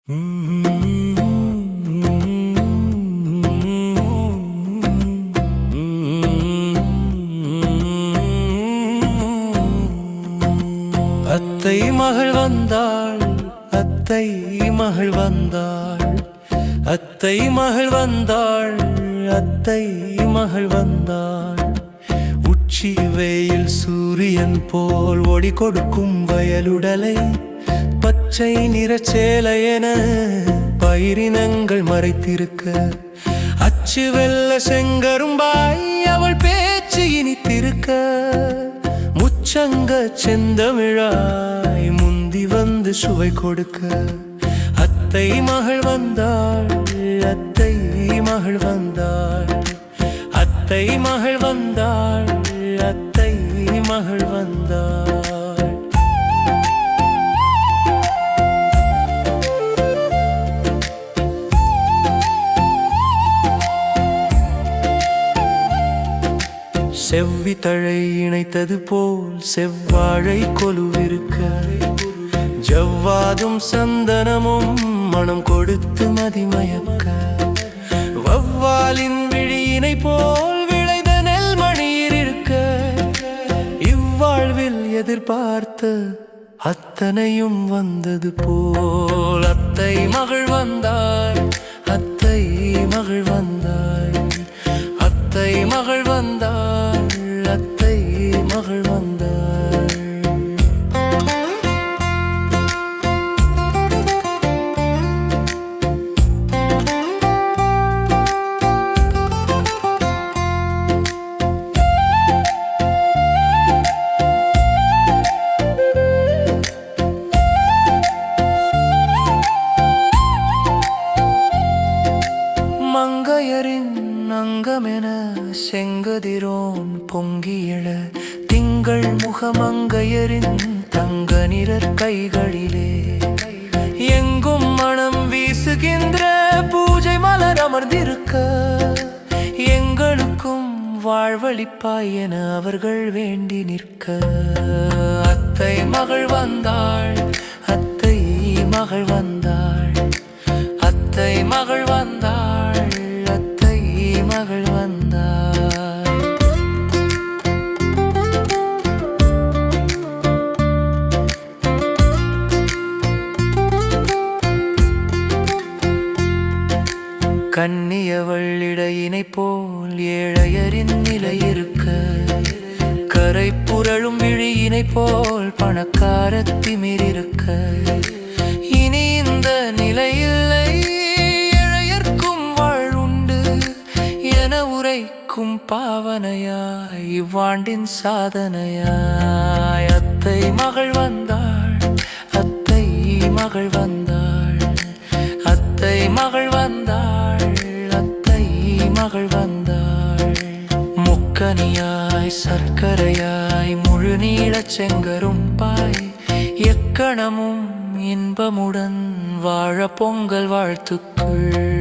அத்தை மகள் வந்தாள், அத்தை மகள் வந்தாள், அத்தை மகள் வந்தாள், அத்தை மகள் வந்தாள். உச்சி வெயில் சூரியன் போல் ஒளி கொடுக்கும் வயலுடலை பச்சை நிறச்சேலையென பயிரினங்கள் மறைத்திருக்க, அச்சு வெல்ல செங்கரும்பாய் அவள் பேச்சு இனித்திருக்க, முச்சங்க செந்தமிழாய் முந்தி வந்து சுவை கொடுக்க. அத்தை மகள் வந்தாள், அத்தை மகள் வந்தாள், அத்தை மகள் வந்தாள், அத்தை மகள் வந்தாள். செவ்வி தழை இணைத்தது போல் செவ்வாழை கொலுவிருக்க, ஜவ்வாதும் சந்தனமும் மனம் கொடுத்து மதிமயக்க, வவ்வாலின் விழியினை போல் விளைந்த நெல்மணியில் இருக்க, இவ்வாழ்வில் எதிர்பார்த்த அத்தனையும் வந்தது போல். அத்தை மகள் வந்தாள், அத்தை மகள் வந்தாள், அத்தை மகள் வந்தாள், அத்தை மகள் வந்தாள். மங்கையரின் அங்கமென செங்கதிரோன் பொங்கியழ, திங்கள் முகமங்கையரின் தங்க நிறர் கைகளிலே, எங்கும் மனம் வீசுகின்ற பூஜை மலர் அமர்ந்திருக்க, எங்களுக்கும் வாழ்வழிப்பாய் என அவர்கள் வேண்டி நிற்க. அத்தை மகள் வந்தாள், அத்தை மகள் வந்தாள், அத்தை மகள் வந்தாள், அத்தை மகள் வந்தாள். கன்னியவள் இடையினை போல் ஏழையரின் நிலை இருக்க, கரை புரளும் விழியினை போல் பணக்கார திமிரிருக்க, இனி இந்த நிலையில்லை ஏழையர்க்கும் வாழ்வுண்டு என உரைக்கும் பாவனையாய் இவ்வாண்டின் சாதனையாய். அத்தை மகள் வந்தாள், அத்தை மகள் வந்தாள், அத்தை மகள் வந்தாள், அத்தை மகள் வந்தாள். முக்கனியாய் சர்க்கரையாய் முழு நீளச் செங்கரும்பாய் எக்கணமும் இன்பமுடன் வாழ பொங்கல் வாழ்த்துக்கள்.